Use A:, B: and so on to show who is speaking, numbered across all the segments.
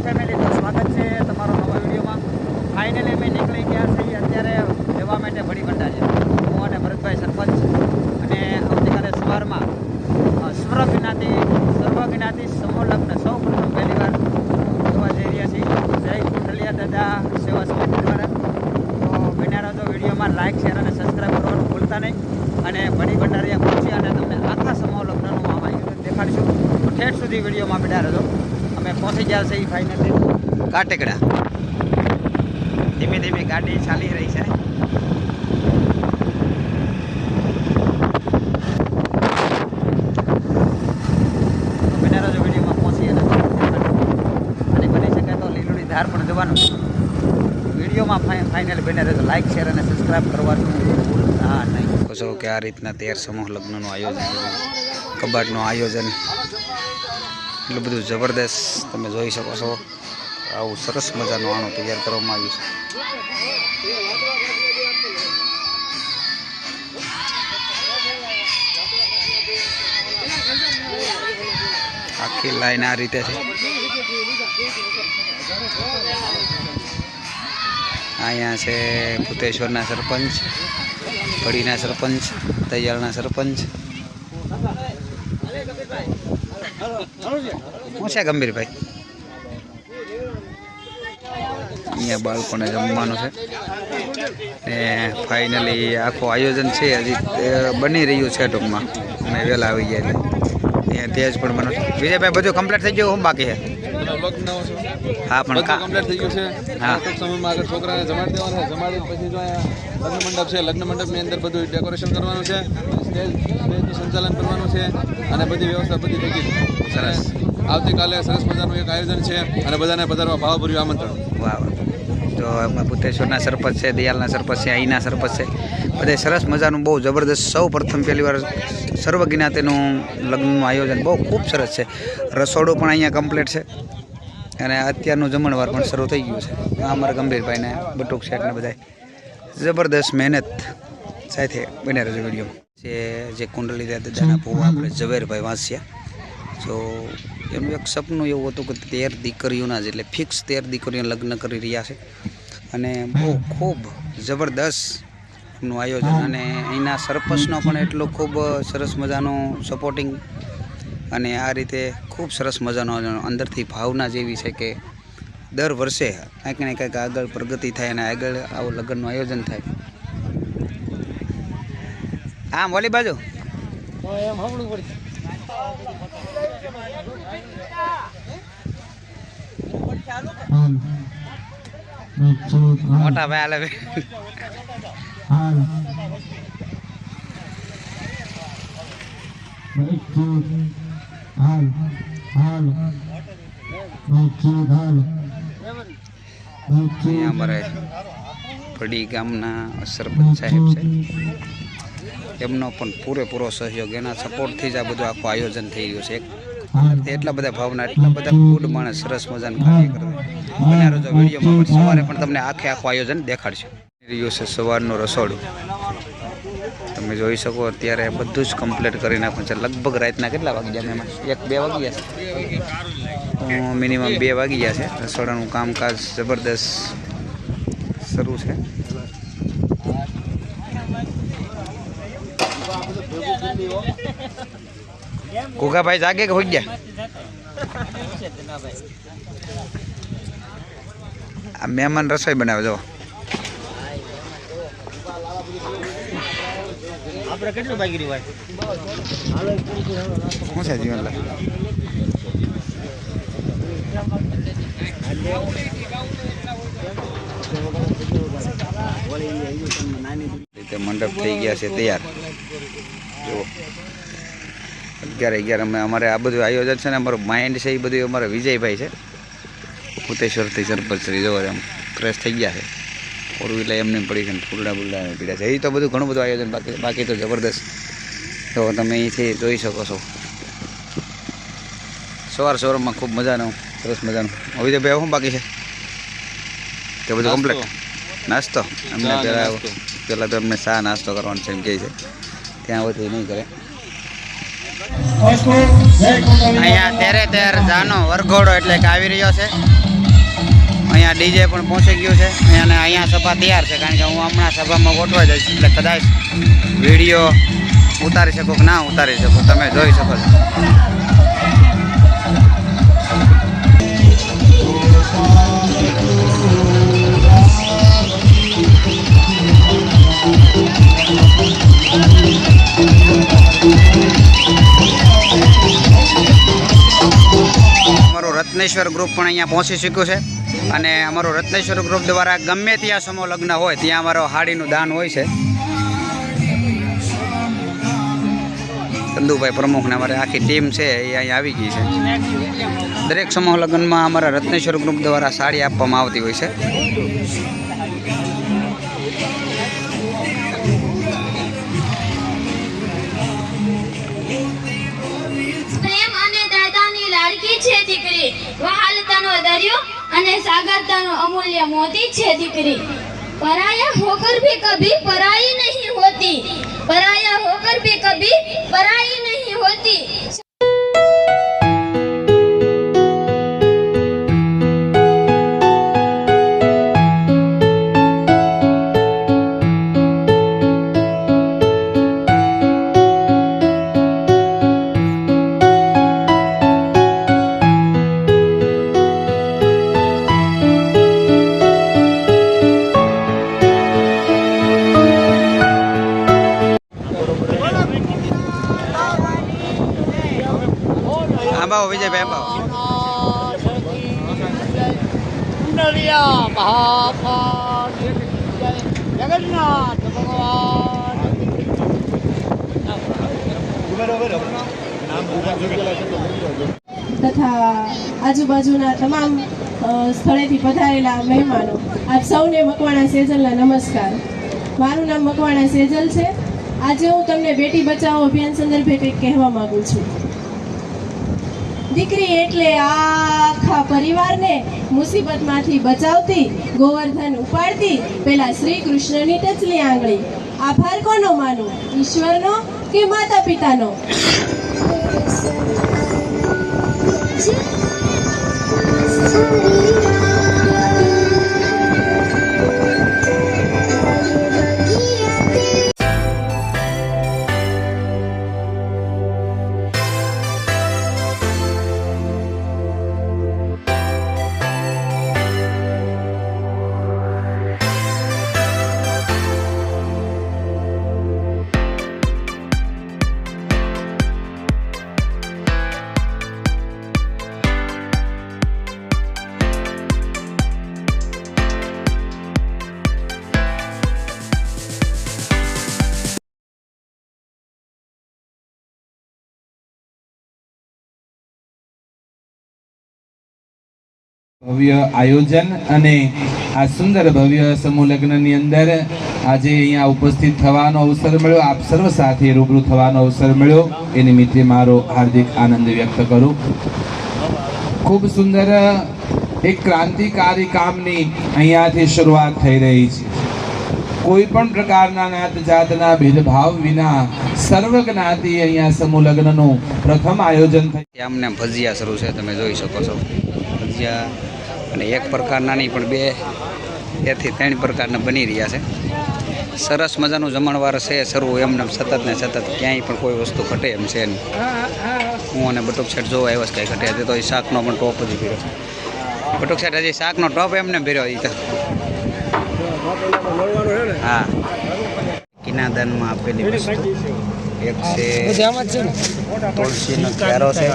A: Family, તો સ્વાગત છે તમારો નવા વિડીયોમાં। ફાઇનલી અમે નીકળી ગયા છીએ અત્યારે જવા માટે ભડી ભંડારી। હું અને ભરતભાઈ સરપંચ, અને આવતીકાલે સવારમાં સર્વજ્ઞાતિ સમૂહ લગ્ન સૌ પ્રથમ પહેલી વાર જોવા જઈ રહ્યા છીએ। જય કુંડલિયા દાદા સેવા સમિતિ દ્વારા। તો બન્યા રહેજો વિડીયોમાં, લાઇક શેર અને સબસ્ક્રાઈબ કરવાનું ભૂલતા નહીં। અને ભડી ભંડારીયા પહોંચી અને તમને આખા સમૂહ લગ્નનું આમાં દેખાડીશું। તો ઠેઠ સુધી વિડીયોમાં બન્યા રહેજો। અમે પહોંચી ગયા છીએ ફાઇનલી કાટેકડા। ધીમે ધીમે ગાડી ચાલી રહી છે। બન્યા રહેજો વિડીયોમાં પહોંચી અને બની શકે તો લીલુડી ધાર પણ જવાનું। વિડીયોમાં ફાઇનલી બન્યા રહેજો, લાઇક શેર અને સબસ્ક્રાઈબ કરવાનું ભૂલતા નહીં। છો કે આ રીતના 13 સમૂહ લગ્નનું આયોજન કર્યું, કબાટનું આયોજન એટલું બધું જબરદસ્ત તમે જોઈ શકો છો। આવું સરસ મજાનું આણું તૈયાર કરવામાં આવ્યું છે। આખી લાઈન આ રીતે છે। અહીંયા છે ભૂતેશ્વરના સરપંચ, ભડીના સરપંચ, તૈયારના સરપંચ। શું છે ગંભીરભાઈ? અહીંયા બાળકોને જમવાનું છે ને ફાઇનલી આખું આયોજન છે હજી બની રહ્યું છે। ટૂંકમાં અમે વહેલા આવી ગયા એટલે અહીંયા તેજ પણ બનો। વિજયભાઈ બધું કમ્પ્લીટ થઈ ગયું, શું બાકી છે? હા પણ
B: કમ્પ્લીટ થઈ ગયું છે।
A: હા,
B: ટૂંક સમયમાં આગળ છોકરાને જમાડી દેવાના છે। જમાડી પછી જો અહીંયા લગ્ન મંડપ છે, લગ્ન મંડપની અંદર બધું ડેકોરેશન કરવાનું છે, સ્ટેજનું સંચાલન કરવાનું છે અને બધી વ્યવસ્થા બધી થઈ ગઈ છે।
A: સરસ।
B: આવતીકાલે સરસ મજાનું એક આયોજન છે અને બધાને પધારવા ભાવભર્યું આમંત્રણ।
A: વાહ વાહ। તો એમાં ભૂતેશ્વરના સરપંચ છે, દયાલના સરપંચ છે, અહીંના સરપંચ છે, બધે સરસ મજાનું બહુ જબરદસ્ત સૌ પ્રથમ પહેલી વાર સર્વજ્ઞાતિનું લગ્નનું આયોજન બહુ ખૂબ સરસ છે। રસોડું પણ અહીંયા કમ્પ્લીટ છે અને અત્યારનું જમણવાર પણ શરૂ થઈ ગયું છે। આ અમારા ગંભીરભાઈને બટુક શેઠને બધા જબરદસ્ત મહેનત સાથે બન્યા રહેજો વિડીયોમાં। જે કુંડલિયા દાદાના ભૂવા આપણે ઝવેરભાઈ વાંસ્યા, તો એનું એક સપનું એવું હતું કે 13 દીકરીઓના જ, એટલે ફિક્સ 13 દીકરીઓને લગ્ન કરી રહ્યા છે અને બહુ ખૂબ જબરદસ્ત નું આયોજન। અને અહીંના સરપંચનો પણ એટલું ખૂબ સરસ મજાનું સપોર્ટિંગ અને આ રીતે ખૂબ સરસ મજાનો અંદરથી ભાવના જેવી છે કે દર વર્ષે કંઈક ને કંઈક આગળ પ્રગતિ થાય અને આગળ આવું લગ્નનું આયોજન થાય। આમ ઓલી બાજુ મોટા ભાઈ આલે અમારે ભડી ગામના સરપંચ સાહેબ છે, એમનો પણ પૂરેપૂરો સહયોગ, એના સપોર્ટથી જ આ બધું આખું આયોજન થઈ રહ્યું છે। એટલા બધા ભાવના, એટલા બધા ગુડ માણસ સરસ મજાનું કાર્ય કરે। બન્યા રહેજો વિડીયોમાં, પણ સવારે પણ તમને આખું આયોજન દેખાડશે। રહ્યું છે સવારનું રસોડું, તમે જોઈ શકો અત્યારે બધું જ કમ્પ્લીટ કરી નાખ્યું છે। લગભગ રાતના કેટલા વાગી ગયા? એમાં 1-2 વાગી ગયા છે, મિનિમમ 2 વાગી ગયા છે। રસોડાનું કામકાજ જબરદસ્ત શરૂ છે। કુકાભાઈ જાગે કે હોઈ ગયા? આ મહેમાન રસોઈ બનાવે જો। આપણે કેટલું બાકી રહ્યું ભાઈ? શું છે જીવનલાલ? રીતે મંડપ થઈ ગયા છે તૈયાર। જુઓ 11 અમે અમારે આ બધું આયોજન છે ને, અમારું માઇન્ડ છે એ બધું અમારા વિજયભાઈ છે, ભૂતેશ્વરથી સરપંચ શ્રી જોવા એમ ફ્રેશ થઈ ગયા છે। 4 વ્હીલર એમને પડી છે, ફૂલડા બુલડા પીડ્યા છે। એ તો બધું ઘણું બધું આયોજન બાકી તો જબરદસ્ત તો તમે અહીંથી જોઈ શકો છો। સવારમાં ખૂબ મજાનું સરસ મજાનું। વિજયભાઈ શું બાકી છે કે બધું કમ્પ્લીટ? નાસ્તો અમને પહેલાં તો અમને ચા નાસ્તો કરવાનો છે એમ કહે છે, ત્યાં વધુ નહીં કરે। અહીંયા તેરે તેર જાનો વરઘોડો એટલે કે આવી રહ્યો છે. અહીંયા ડીજે પણ પહોંચી ગયું છે અને અહીંયા સભા તૈયાર છે, કારણ કે હું હમણાં સભામાં ગોઠવાઈ જઈશ, એટલે કદાચ વિડીયો ઉતારી શકો કે ના ઉતારી શકો, તમે જોઈ શકો છો. અમારું રત્નેશ્વર ગ્રુપ પણ અહીંયા પહોંચી ચૂક્યું છે અને અમારું રત્નેશ્વર ગ્રુપ દ્વારા ગમે ત્યાં સમૂહ લગ્ન હોય ત્યાં અમારો હાડીનું દાન હોય છે. ચંદુભાઈ પ્રમુખને અમારી આખી ટીમ છે એ અહીંયા આવી ગઈ છે. દરેક સમૂહ લગ્નમાં અમારા રત્નેશ્વર ગ્રુપ દ્વારા સાડી આપવામાં આવતી હોય છે.
C: લાડકી છે દીકરી, વહાલતાનો દરિયો અને સાગરતાનો અમૂલ્ય મોતી છે દીકરી. पराया होकर भी कभी पराई नहीं होती, पराया होकर भी कभी पराई नहीं होती.
A: આંબાઓ વિજયભાઈ આંબાઓ.
D: જગન્નાથ ભગવાન
E: તથા આજુબાજુના તમામ સ્થળેથી પધારેલા મહેમાનો, આપ સૌને મકવાણા સેજલના નમસ્કાર. મારું નામ મકવાણા સેજલ છે. આજે હું તમને બેટી બચાવો અભિયાન સંદર્ભે કંઈક કહેવા માંગુ છું. દીકરી એટલે આખા પરિવારને મુસીબતમાંથી બચાવતી, ગોવર્ધન ઉપાડતી પેલા શ્રી કૃષ્ણની ટચલી આંગળી. આભાર કોનો માનું, ઈશ્વરનો કે માતા પિતાનો?
F: ભવ્ય આયોજન અને આ સુંદર ભવ્ય સમૂહ લગ્નની અંદર આજે અહીંયા ઉપસ્થિત થવાનો અવસર મળ્યો, આપ સર્વ સાથે રૂબરૂ થવાનો અવસર મળ્યો, એ નિમિત્તે મારો હાર્દિક આનંદ વ્યક્ત કરું. ખૂબ સુંદર એક ક્રાંતિકારી કામની અહીંયાથી શરૂઆત થઈ રહી છે. કોઈ પણ પ્રકારના નાત જાતના ભેદભાવ વિના સર્વ જ્ઞાતિ અહીંયા સમૂહ લગ્નનું પ્રથમ આયોજન થઈ.
A: અમને ભજીયા શરૂ છે, તમે જોઈ શકો છો. ભજીયા અને એક પ્રકારના નહીં પણ 2 થી 3 પ્રકારના બની રહ્યા છે. સરસ મજાનું જમણવાર છે શરૂ, એમને સતત ને સતત, ક્યાંય પણ કોઈ વસ્તુ ઘટે એમ છે નહીં. હું અને બટુક સેટ જોવા આવ્યો છે, કાંઈ ઘટે તો એ શાકનો પણ ટોપ જ ભર્યો. બટુક સેટ હજી શાકનો ટોપ એમને ભર્યો. એ તો હા, કિનાદાનમાં આપેલી વસ્તુ એક છે તુલસીનો ક્યારો છે,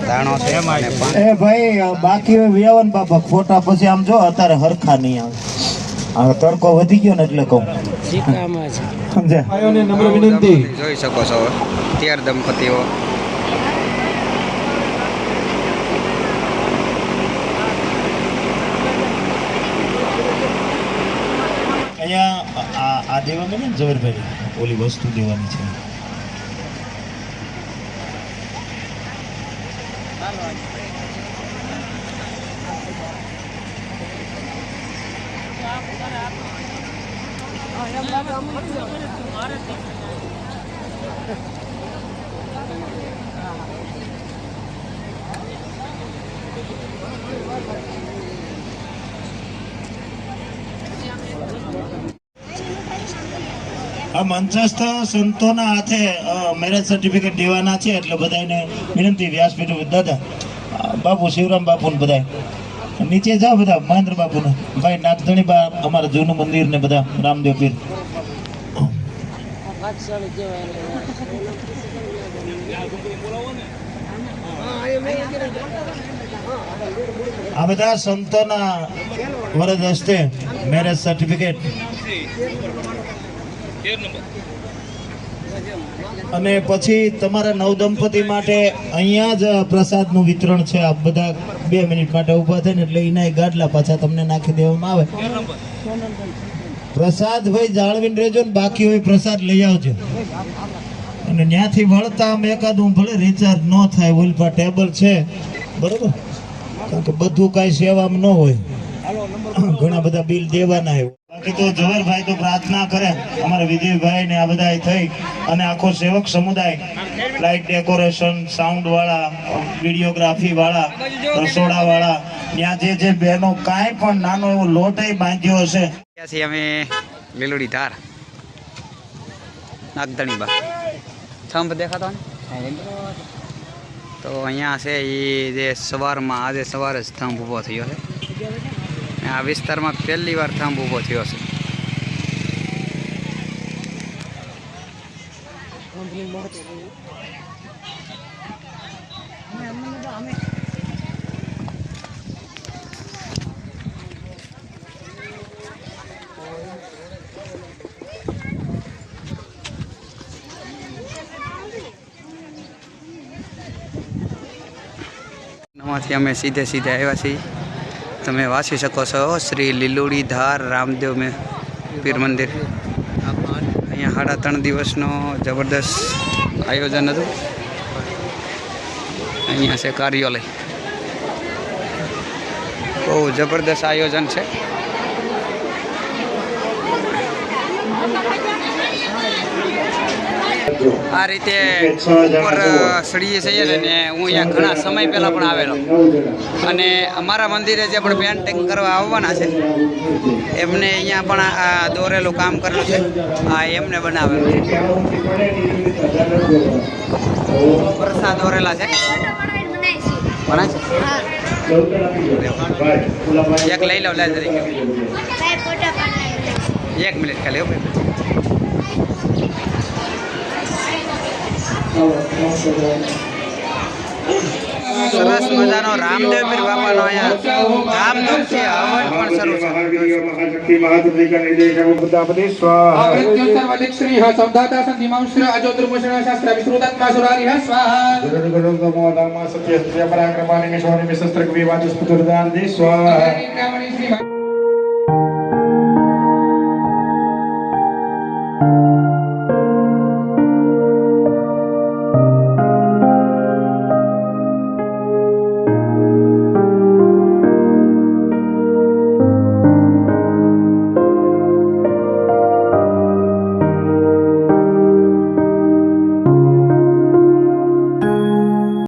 A: દાણો છે અને પાન.
G: એ ભાઈ બાકી વ્યવન બાપા ફોટા પછી આમ જો અત્યારે હરખા નહીં આવે. આ તડકો વધી ગયો ને એટલે કહું સમજ્યા.
F: નમ્ર વિનંતી.
A: જોઈ શકો છો 13 દંપતીઓ.
G: અહીંયા આ દેવાનું ને ઝવેરભાઈ, ઓલી વસ્તુ દેવાની છે. આ મંચસ્થ સંતોના હાથે મેરેજ સર્ટિફિકેટ દેવાના છે, એટલે બધાને વિનંતી, વ્યાસપીઠ દાદા બાપુ શિવરામ બાપુ ને બધા નીચે જાઓ, બધા મહેન્દ્ર બાપુ ને ભાઈ નાગધણી બા, અમારા જૂનું મંદિર ને બધા રામદેવ પીર. આ બધા સંતોના વરદ હસ્તે મેરેજ સર્ટિફિકેટ અને પછી તમારા નવદંપતિ માટે અહીંયા જ પ્રસાદનું વિતરણ છે. આપ બધા 2 મિનિટ માટે ઊભા થઈને એટલે એના ગાડલા પાછા તમને નાખી દેવામાં આવે. પ્રસાદ ભાઈ જાળવીને રહેજો ને, બાકી હોય પ્રસાદ લઈ આવજો. અને ત્યાંથી વળતા આમ એકાદું ભલે રિચાર્જ ન થાય, ઓલપા ટેબલ છે બરોબર, કારણ કે બધું કાંઈ સેવામાં ન હોય, ઘણા બધા બિલ દેવાના હોય. બાકી તો જવરભાઈ તો પ્રાર્થના કરે, અમારા વિજયભાઈ ને આ બધા થઈ અને આખો સેવક સમુદાય, લાઇટ ડેકોરેશન, સાઉન્ડ વાળા, વિડીયોગ્રાફી વાળા, રસોડા વાળા, ત્યાં જે બહેનો કાંઈ પણ નાનો એવો લોટ બાંધ્યો હશે.
A: ત્યાંથી અમે લીલુડી ધાર નાગધણી બા થંભ દેખાતો ને, તો અહીંયા છે એ જે સવારમાં, આજે સવારે જ થંભ ઊભો થયો છે. આ વિસ્તારમાં પહેલી વાર થંભ ઊભો થયો છે. નવાથી અમે સીધે આવ્યા છીએ. તમે વાંચી શકો છો શ્રી લીલુડી ધાર રામદેવ પીર મંદિર. અહીંયા 3.5 દિવસનો જબરદસ્ત આયોજન હતું. અહીંયા છે કાર્યાલય, બહુ જબરદસ્ત આયોજન છે. આ રીતે ઉપર સળીએ છીએ ને હું અહીંયા ઘણા સમય પહેલાં પણ આવેલો, અને અમારા મંદિરે જે પણ પેન્ટિંગ કરવા આવવાના છે એમને અહીંયા પણ આ દોરેલું કામ કરેલું છે, આ એમને બનાવેલું છે. પ્રસાદ દોરેલા છે, બનાવે છે. એક લઈ લો, લે તરીકે 1 મિનિટ ખાલી. સરસ મજાનો રામદેવ પીર બાપાનો અહીંયા ધામધૂમથી હવન પણ શરૂ છે.